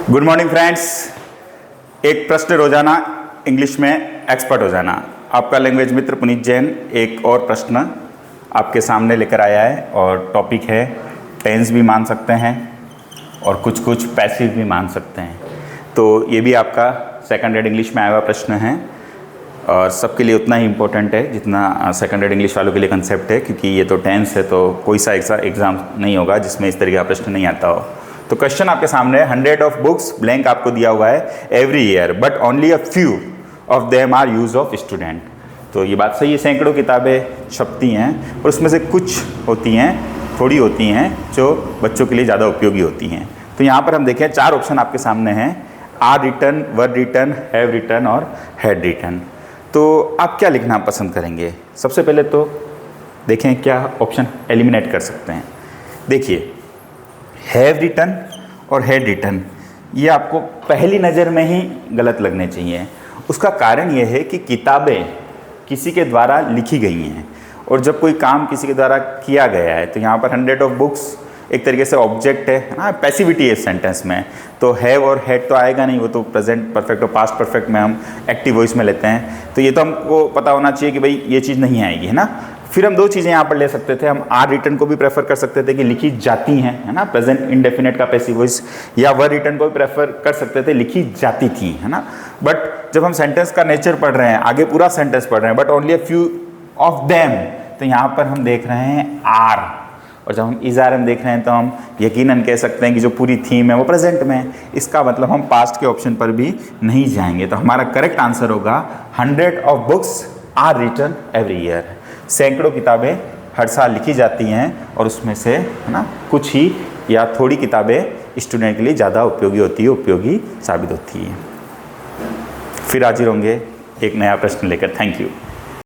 Good morning friends. एक प्रश्न रोजाना इंग्लिश में एक्सपर्ट हो जाना। आपका लैंग्वेज मित्र पुनीत जैन एक और प्रश्न आपके सामने लेकर आया है और टॉपिक है टेंस भी मान सकते हैं और कुछ कुछ पैसिव भी मान सकते हैं। तो ये भी आपका सेकंड ग्रेड इंग्लिश में आया हुआ प्रश्न है और सबके लिए उतना ही इम्पोर्टेंट है जितना सेकंड ग्रेड इंग्लिश वालों के लिए कंसेप्ट है, क्योंकि ये तो टेंस है तो कोई सा एग्ज़ाम नहीं होगा जिसमें इस तरीके का प्रश्न नहीं आता हो। तो क्वेश्चन आपके सामने है, 100 ऑफ बुक्स ब्लैंक आपको दिया हुआ है every year but only a few of them are use of student. तो ये बात सही है, सैकड़ों किताबें छपती हैं और उसमें से कुछ होती हैं, थोड़ी होती हैं जो बच्चों के लिए ज़्यादा उपयोगी होती हैं। तो यहाँ पर हम देखें 4 ऑप्शन आपके सामने हैं, are written, were written, have written और हैड रिटन। तो आप क्या लिखना पसंद करेंगे? सबसे पहले तो देखें क्या ऑप्शन एलिमिनेट कर सकते हैं। देखिए, हैव रिटन और हैड रिटन ये आपको पहली नज़र में ही गलत लगने चाहिए। उसका कारण ये है कि किताबें किसी के द्वारा लिखी गई हैं और जब कोई काम किसी के द्वारा किया गया है तो यहाँ पर 100 ऑफ बुक्स एक तरीके से ऑब्जेक्ट है ना, पैसिविटी है इस सेंटेंस में। तो हैव और हैड तो आएगा नहीं, वो तो प्रेजेंट परफेक्ट और पास्ट परफेक्ट में हम एक्टिव वॉइस में लेते हैं। तो ये तो हमको पता होना चाहिए कि भाई ये चीज़ नहीं आएगी, है ना। फिर हम 2 चीज़ें यहाँ पर ले सकते थे, हम आर रिटन को भी प्रेफर कर सकते थे कि लिखी जाती हैं, है ना, प्रेजेंट इंडेफिनेट का पैसिव वॉइस, या वर रिटन को भी प्रेफर कर सकते थे लिखी जाती थी, है ना। बट जब हम सेंटेंस का नेचर पढ़ रहे हैं, आगे पूरा सेंटेंस पढ़ रहे हैं, but only a few of them, तो यहाँ पर हम देख रहे हैं आर, और जब हम इज़ आर एम देख रहे हैं तो हम यकीनन कह सकते हैं कि जो पूरी थीम है वो प्रेजेंट में है। इसका मतलब हम पास्ट के ऑप्शन पर भी नहीं जाएंगे। तो हमारा करेक्ट आंसर होगा 100 of books are written every year. सैकड़ों किताबें हर साल लिखी जाती हैं और उसमें से, है ना, कुछ ही या थोड़ी किताबें स्टूडेंट के लिए ज़्यादा उपयोगी साबित होती हैं। फिर हाजिर होंगे एक नया प्रश्न लेकर। Thank you.